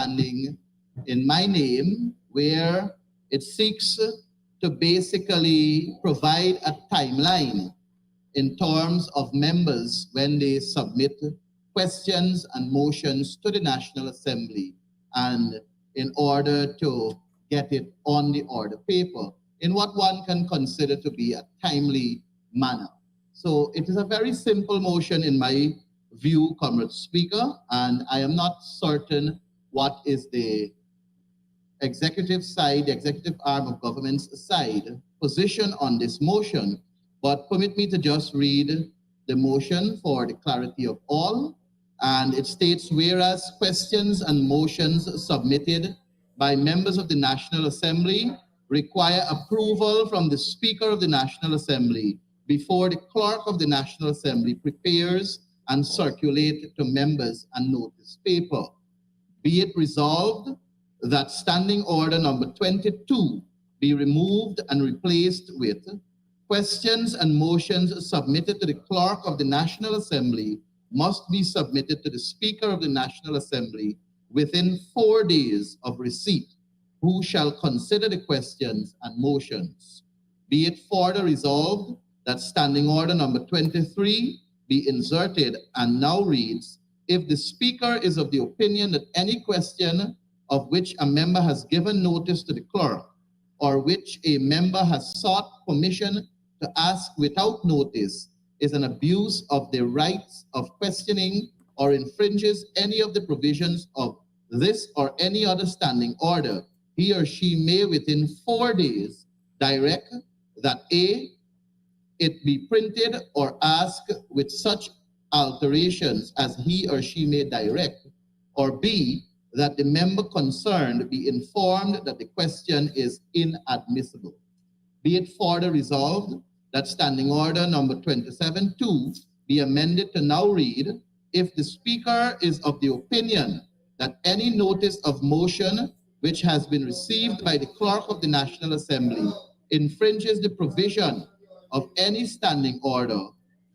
standing in my name, where it seeks to basically provide a timeline in terms of members when they submit questions and motions to the National Assembly, and in order to get it on the order paper in what one can consider to be a timely manner. So it is a very simple motion in my view, Comrade Speaker, and I am not certain what is the executive side, the executive arm of government's side position on this motion, but permit me to just read the motion for the clarity of all. And it states, whereas questions and motions submitted by members of the National Assembly require approval from the Speaker of the National Assembly before the Clerk of the National Assembly prepares and circulates to members a notice paper. Be it resolved that Standing Order number 22 be removed and replaced with questions and motions submitted to the Clerk of the National Assembly must be submitted to the Speaker of the National Assembly within 4 days of receipt, who shall consider the questions and motions. Be it further resolved that Standing Order number 23 be inserted and now reads, if the Speaker is of the opinion that any question of which a member has given notice to the clerk, or which a member has sought permission to ask without notice, is an abuse of the rights of questioning or infringes any of the provisions of this or any other standing order, he or she may within 4 days direct that A, it be printed or asked with such alterations as he or she may direct, or B, that the member concerned be informed that the question is inadmissible. Be it further resolved that Standing Order number 27-2 be amended to now read, if the Speaker is of the opinion that any notice of motion which has been received by the Clerk of the National Assembly infringes the provision of any standing order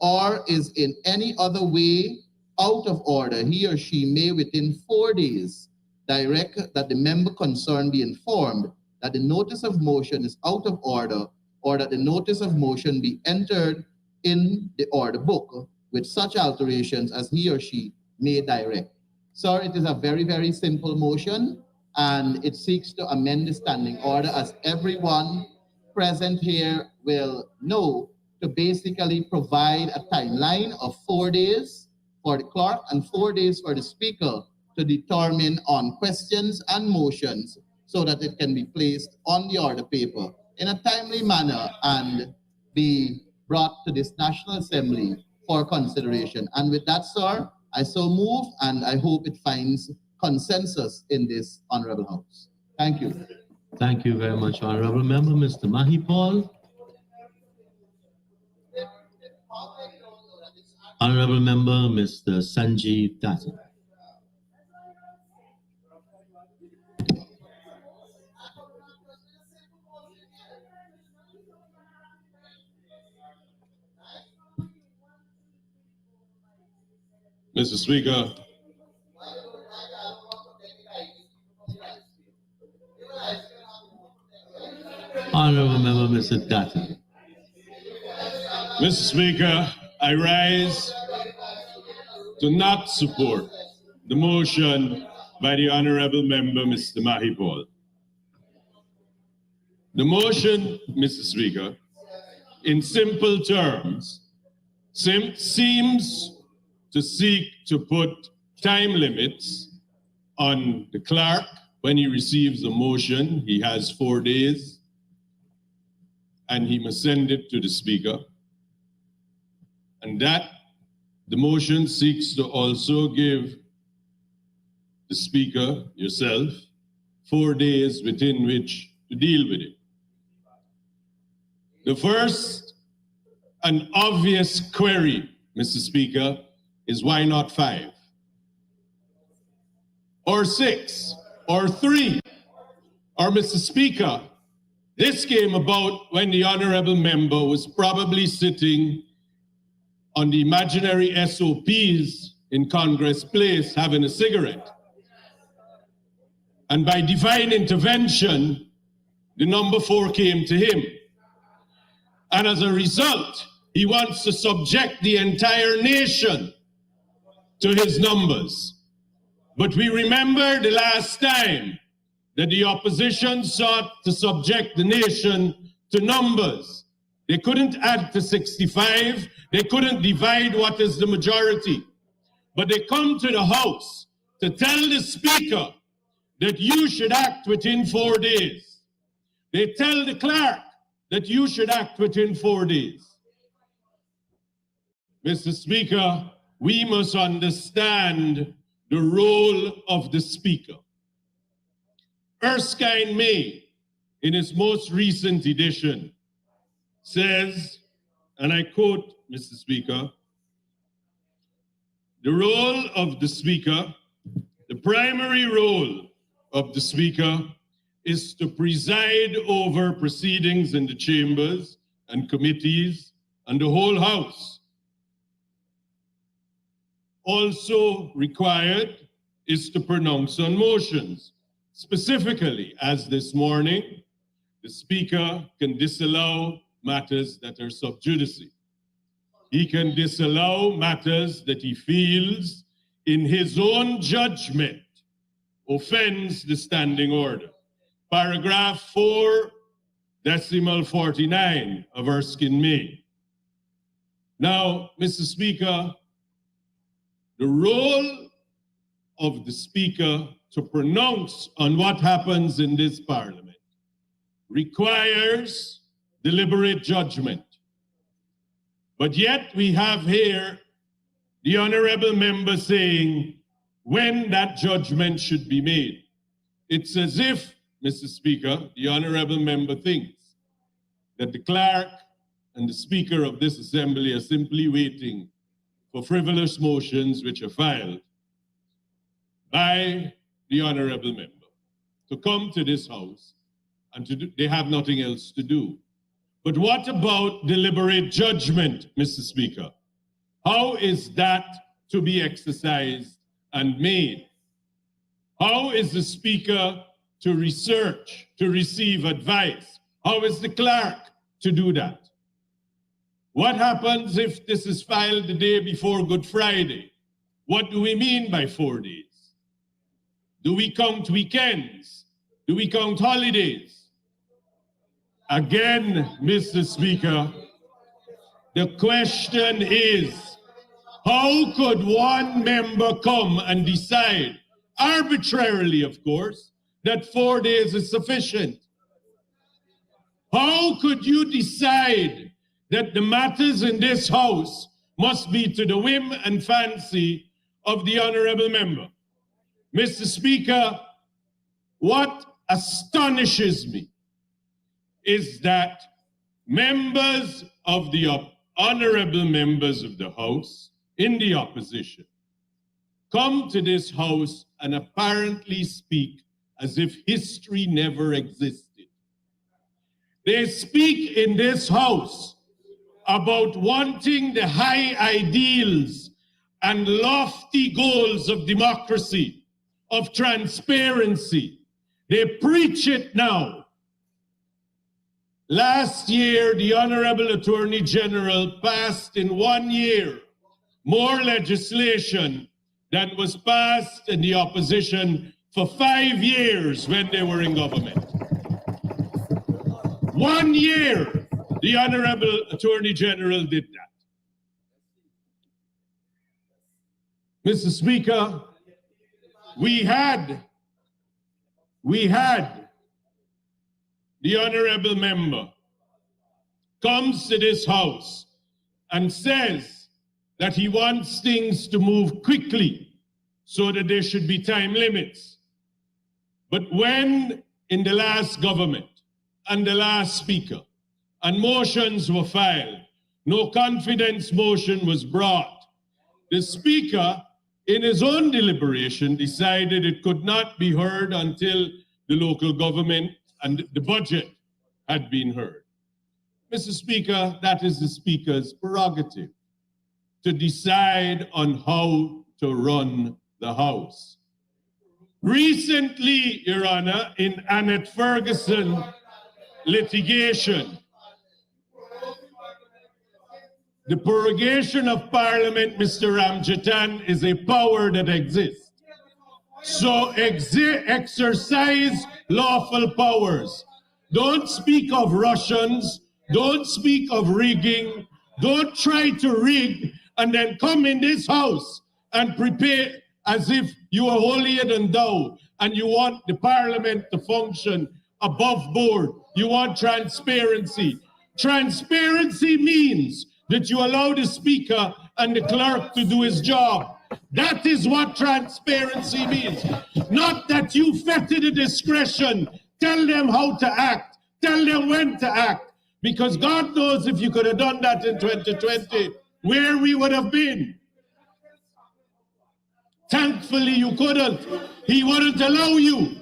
or is in any other way out of order, he or she may within 4 days direct that the member concerned be informed that the notice of motion is out of order, or that the notice of motion be entered in the order book with such alterations as he or she may direct. Sir, it is a very, very simple motion, and it seeks to amend the standing order, as everyone present here will know, to basically provide a timeline of 4 days for the clerk and 4 days for the speaker to determine on questions and motions so that it can be placed on the order paper in a timely manner and be brought to this National Assembly for consideration. And with that, sir, I so move, and I hope it finds consensus in this Honorable House. Thank you. Thank you very much, Honorable Member. Mr. Mahipal. Honorable Member, Mr. Sanjeev Datta. Mr. Speaker, Honorable Member, Mr. Datta. Mr. Speaker, I rise to not support the motion by the Honorable Member, Mr. Mahipal. The motion, Mr. Speaker, in simple terms, seems to seek to put time limits on the clerk. When he receives a motion, he has 4 days, and he must send it to the speaker. And that the motion seeks to also give the speaker, yourself, 4 days within which to deal with it. The first and obvious query, Mr. Speaker, is why not 5? Or 6? Or 3? Or, Mr. Speaker, this came about when the honorable member was probably sitting on the imaginary SOPs in Congress Place having a cigarette. And by divine intervention, the number 4 came to him. And as a result, he wants to subject the entire nation to his numbers. But we remember the last time that the opposition sought to subject the nation to numbers. They couldn't add to 65. They couldn't divide what is the majority. But they come to the House to tell the Speaker that you should act within 4 days. They tell the clerk that you should act within 4 days. Mr. Speaker, we must understand the role of the Speaker. Erskine May, in his most recent edition, says, and I quote, Mr. Speaker, the role of the Speaker, the primary role of the Speaker is to preside over proceedings in the chambers and committees and the whole House. Also required is to pronounce on motions. Specifically, as this morning, the Speaker can disallow matters that are sub judice. He can disallow matters that he feels, in his own judgment, offends the standing order. Paragraph 4.49 of Erskine May. Now, Mr. Speaker, the role of the Speaker to pronounce on what happens in this Parliament requires deliberate judgment. But yet we have here the honorable member saying when that judgment should be made. It's as if, Mr. Speaker, the honorable member thinks that the clerk and the Speaker of this assembly are simply waiting for frivolous motions which are filed by the honorable member to come to this House and they have nothing else to do. But what about deliberate judgment, Mr. Speaker? How is that to be exercised and made? How is the Speaker to research, to receive advice? How is the clerk to do that? What happens if this is filed the day before Good Friday? What do we mean by 4 days? Do we count weekends? Do we count holidays? Again, Mr. Speaker, the question is, how could one member come and decide, arbitrarily of course, that 4 days is sufficient? How could you decide that the matters in this House must be to the whim and fancy of the honorable member? Mr. Speaker, what astonishes me is that members of the honorable members of the House in the opposition come to this House and apparently speak as if history never existed. They speak in this House about wanting the high ideals and lofty goals of democracy, of transparency. They preach it now. Last year, the Honorable Attorney General passed in 1 year more legislation than was passed in the opposition for 5 years when they were in government. 1 year, the Honorable Attorney General did that. Mr. Speaker, we had the honorable member comes to this House and says that he wants things to move quickly so that there should be time limits. But when in the last government and the last Speaker and motions were filed, no confidence motion was brought, the Speaker in his own deliberation decided it could not be heard until the local government and the budget had been heard. Mr. Speaker, that is the Speaker's prerogative to decide on how to run the House. Recently, Your Honor, in Annette Ferguson litigation, the prorogation of Parliament, Mr. Ramjatan, is a power that exists. So exercise lawful powers. Don't speak of Russians. Don't speak of rigging. Don't try to rig and then come in this house and prepare as if you are holier than thou and you want the Parliament to function above board. You want transparency. Transparency means that you allow the Speaker and the clerk to do his job. That is what transparency means. Not that you fetter the discretion, tell them how to act, tell them when to act. Because God knows if you could have done that in 2020, where we would have been. Thankfully, you couldn't. He wouldn't allow you.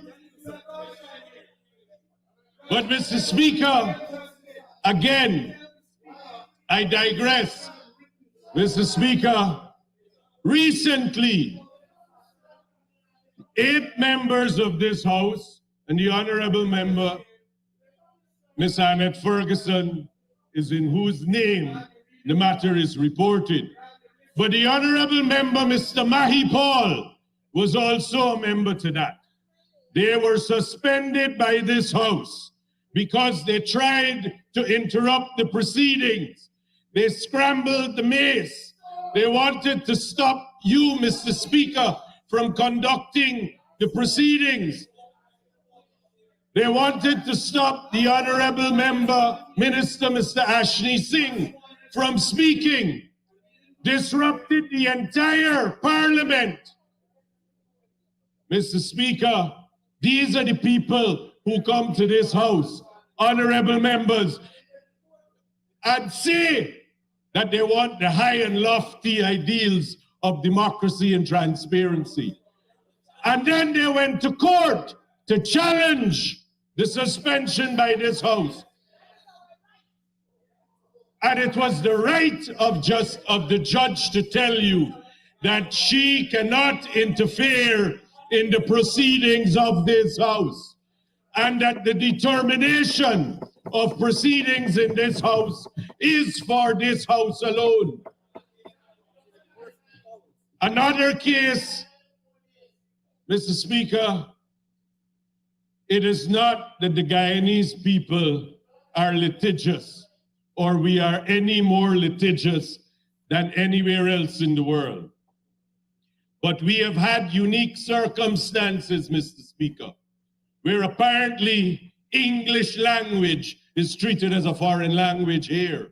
But Mr. Speaker, again, I digress. Mr. Speaker, recently, 8 members of this House and the Honorable Member, Ms. Annette Ferguson, is in whose name the matter is reported. But the Honorable Member, Mr. Mahi Paul, was also a member to that. They were suspended by this House because they tried to interrupt the proceedings. They scrambled the mace. They wanted to stop you, Mr. Speaker, from conducting the proceedings. They wanted to stop the Honorable Member, Minister Mr. Ashney Singh, from speaking. Disrupted the entire Parliament. Mr. Speaker, these are the people who come to this House, honorable members, and say that they want the high and lofty ideals of democracy and transparency. And then they went to court to challenge the suspension by this House. And it was the right of the judge to tell you that she cannot interfere in the proceedings of this House, and that the determination of proceedings in this House is for this House alone. Another case, Mr. Speaker, it is not that the Guyanese people are litigious or we are any more litigious than anywhere else in the world. But we have had unique circumstances, Mr. Speaker, where apparently English language is treated as a foreign language here,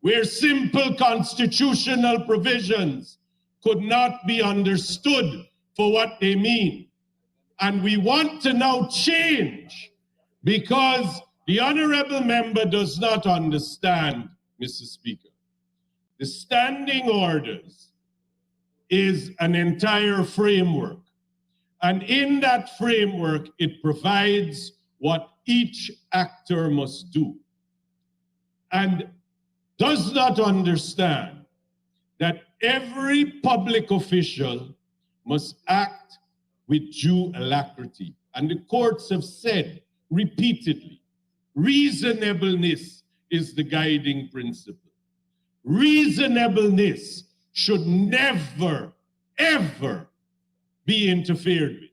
where simple constitutional provisions could not be understood for what they mean. And we want to now change because the honorable member does not understand, Mr. Speaker. The standing orders is an entire framework. And in that framework, it provides what each actor must do. And does not understand that every public official must act with due alacrity. And the courts have said repeatedly, reasonableness is the guiding principle. Reasonableness should never, ever be interfered with.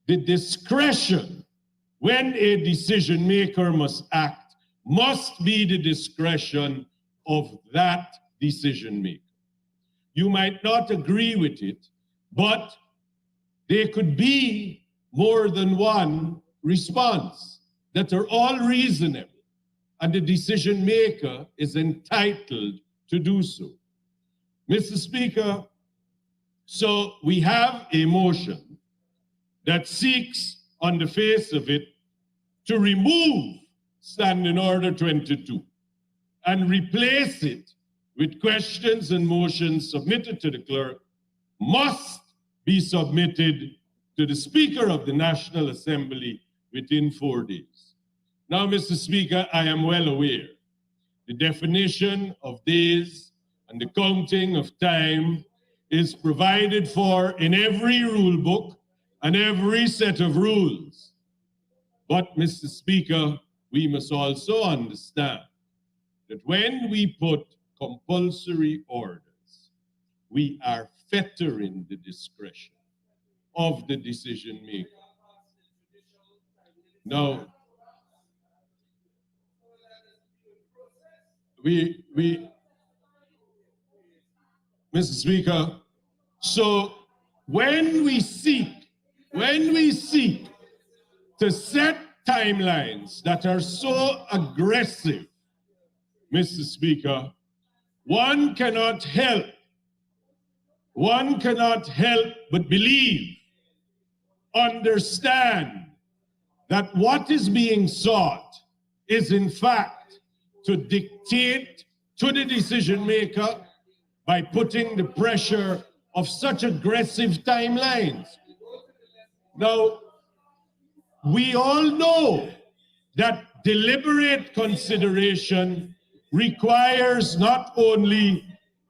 The discretion when a decision maker must act must be the discretion of that decision maker. You might not agree with it, but there could be more than one response that are all reasonable, and the decision maker is entitled to do so. Mr. Speaker, so we have a motion that seeks, on the face of it, to remove Standing Order 22 and replace it with questions and motions submitted to the clerk must be submitted to the Speaker of the National Assembly within 4 days. Now, Mr. Speaker, I am well aware the definition of days and the counting of time is provided for in every rule book and every set of rules. But, Mr. Speaker, we must also understand that when we put compulsory orders, we are fettering the discretion of the decision maker. Now, Mr. Speaker, so when we seek to set timelines that are so aggressive, Mr. Speaker, one cannot help but believe, understand that what is being sought is in fact to dictate to the decision maker by putting the pressure of such aggressive timelines. Now, we all know that deliberate consideration requires not only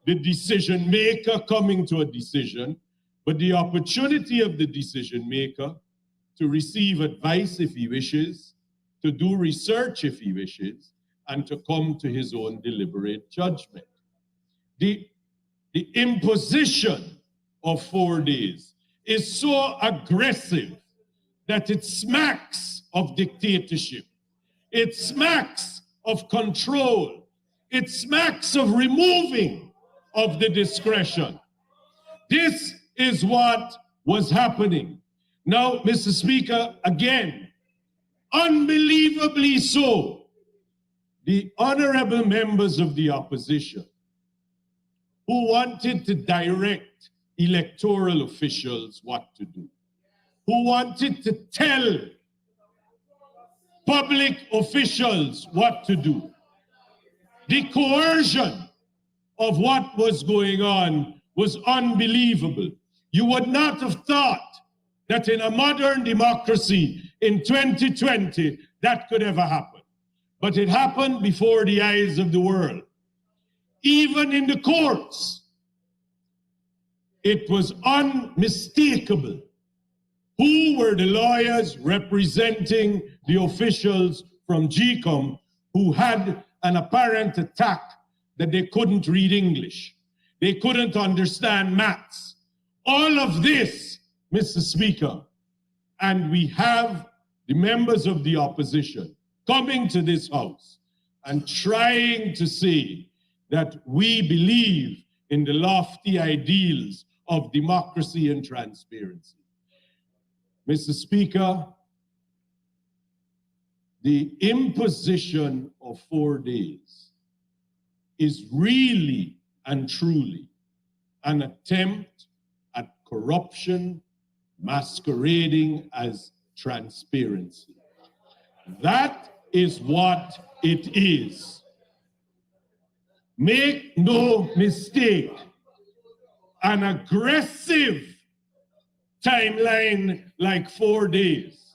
the decision maker coming to a decision, but the opportunity of the decision maker to receive advice if he wishes, to do research if he wishes, and to come to his own deliberate judgment. The imposition of 4 days is so aggressive that it smacks of dictatorship. It smacks of control. It smacks of removing of the discretion. This is what was happening. Now, Mr. Speaker, again, unbelievably so, the honorable members of the opposition who wanted to direct electoral officials what to do, who wanted to tell public officials what to do. The coercion of what was going on was unbelievable. You would not have thought that in a modern democracy in 2020 that could ever happen. But it happened before the eyes of the world. Even in the courts, it was unmistakable who were the lawyers representing the officials from GCOM who had an apparent attack that they couldn't read English. They couldn't understand maths. All of this, Mr. Speaker, and we have the members of the opposition coming to this House and trying to say that we believe in the lofty ideals of democracy and transparency. Mr. Speaker, the imposition of 4 days is really and truly an attempt at corruption masquerading as transparency. That is what it is. Make no mistake, an aggressive timeline like 4 days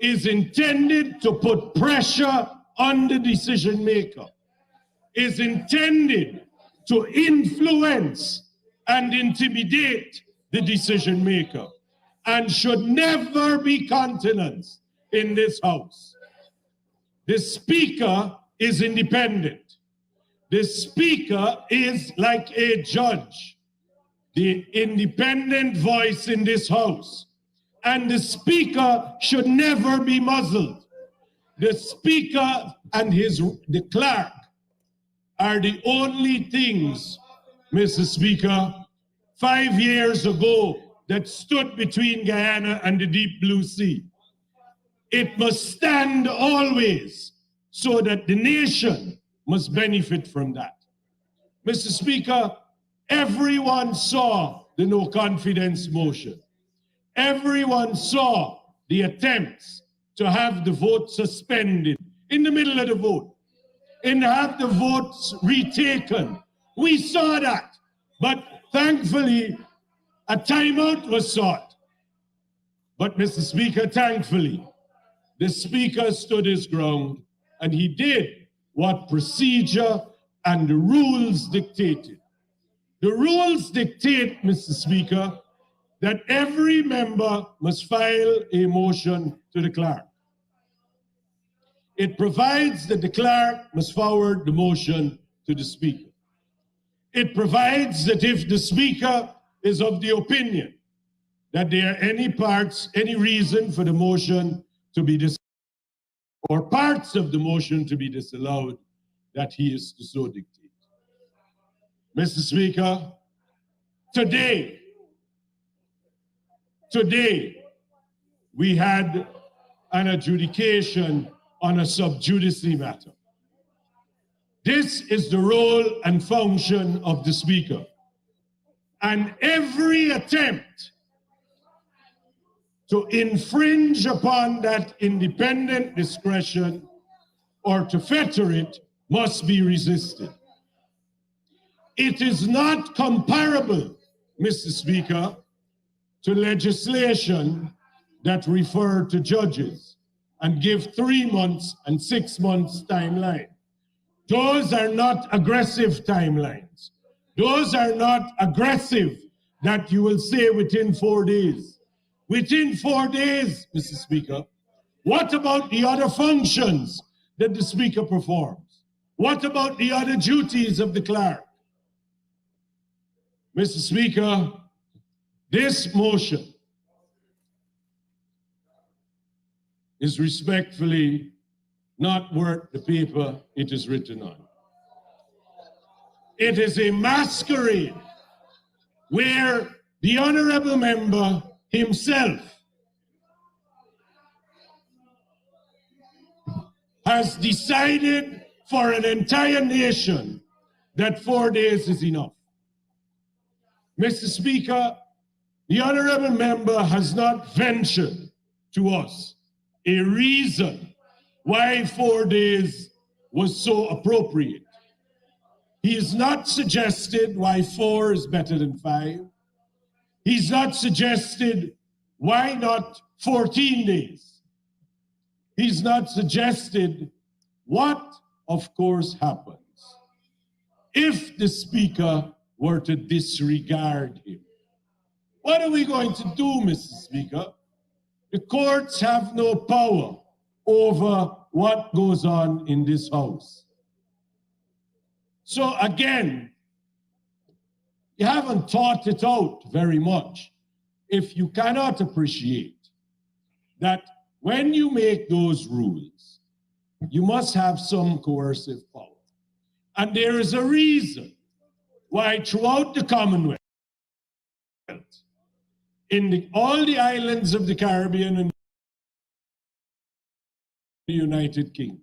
is intended to put pressure on the decision maker, is intended to influence and intimidate the decision maker, and should never be countenanced in this House. The Speaker is independent. The Speaker is like a judge, the independent voice in this House. And the Speaker should never be muzzled. The Speaker and the clerk are the only things, Mr. Speaker, 5 years ago that stood between Guyana and the deep blue sea. It must stand always so that the nation must benefit from that. Mr. Speaker, everyone saw the no confidence motion. Everyone saw the attempts to have the vote suspended in the middle of the vote and have the votes retaken. We saw that, but thankfully a timeout was sought. But Mr. Speaker, thankfully, the Speaker stood his ground and he did what procedure and the rules dictated. The rules dictate, Mr. Speaker, that every member must file a motion to the clerk. It provides that the clerk must forward the motion to the speaker. It provides that if the speaker is of the opinion that there are any reason for the motion to be disallowed, or parts of the motion to be disallowed, that he is to so dictate. Mr. Speaker, today, we had an adjudication on a sub judice matter. This is the role and function of the Speaker. And every attempt to infringe upon that independent discretion or to fetter it must be resisted. It is not comparable, Mr. Speaker, to legislation that refer to judges and give 3 months and 6 months timeline. Those are not aggressive timelines. Those are not aggressive that you will say within 4 days. Within 4 days, Mr. Speaker, what about the other functions that the Speaker performs? What about the other duties of the clerk? Mr. Speaker, this motion is respectfully not worth the paper it is written on. It is a masquerade where the honorable member himself has decided for an entire nation that 4 days is enough. Mr. Speaker, the honorable member has not ventured to us a reason why 4 days was so appropriate. He has not suggested why 4 is better than 5. He's not suggested why not 14 days. He's not suggested what, of course, happens if the Speaker were to disregard him. What are we going to do, Mr. Speaker? The courts have no power over what goes on in this House. So again, you haven't thought it out very much if you cannot appreciate that when you make those rules, you must have some coercive power. And there is a reason why throughout the Commonwealth, in all the islands of the Caribbean and the United Kingdom,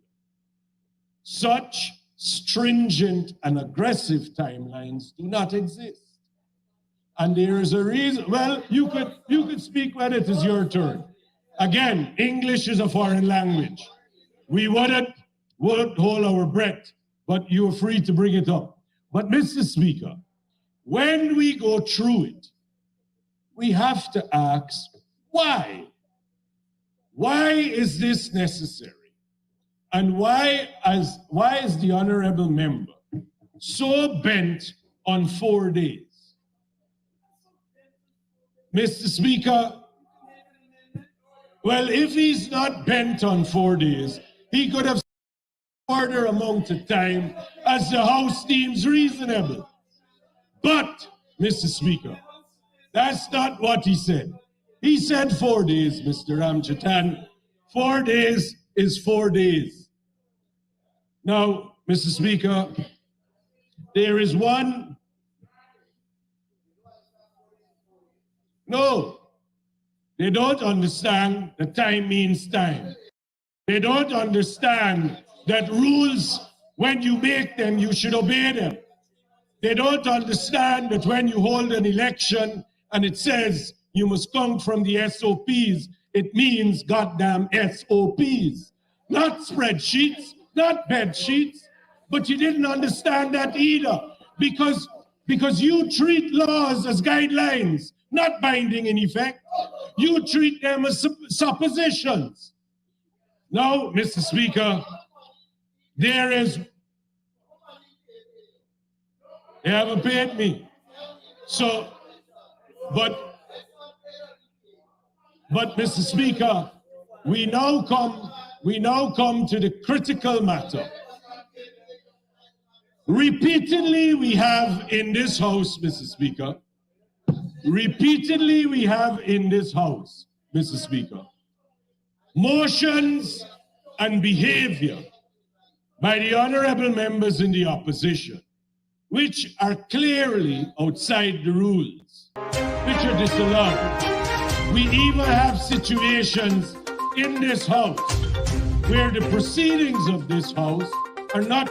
such stringent and aggressive timelines do not exist. And there is a reason. Well, you could speak when it is your turn. Again, English is a foreign language. We wouldn't hold our breath, but you're free to bring it up. But Mr. Speaker, when we go through it, we have to ask, why? Why is this necessary? And why is the honorable member so bent on 4 days? Mr. Speaker, well, if he's not bent on 4 days, he could have further amount of time as the House deems reasonable. But, Mr. Speaker, that's not what he said. He said 4 days, Mr. Ramchatan. 4 days is 4 days. Now, Mr. Speaker, there is one. No, they don't understand that time means time. They don't understand that rules, when you make them, you should obey them. They don't understand that when you hold an election and it says you must come from the SOPs, it means goddamn SOPs, not spreadsheets, not bed sheets. But you didn't understand that either, because you treat laws as guidelines, not binding in effect. You treat them as suppositions. Now, Mr. Speaker, they haven't paid me. So, but But, Mr. Speaker, we now come to the critical matter. Repeatedly we have in this House, Mr. Speaker, motions and behavior by the honorable members in the opposition, which are clearly outside the rules, which are disallowed. We even have situations in this House where the proceedings of this House are not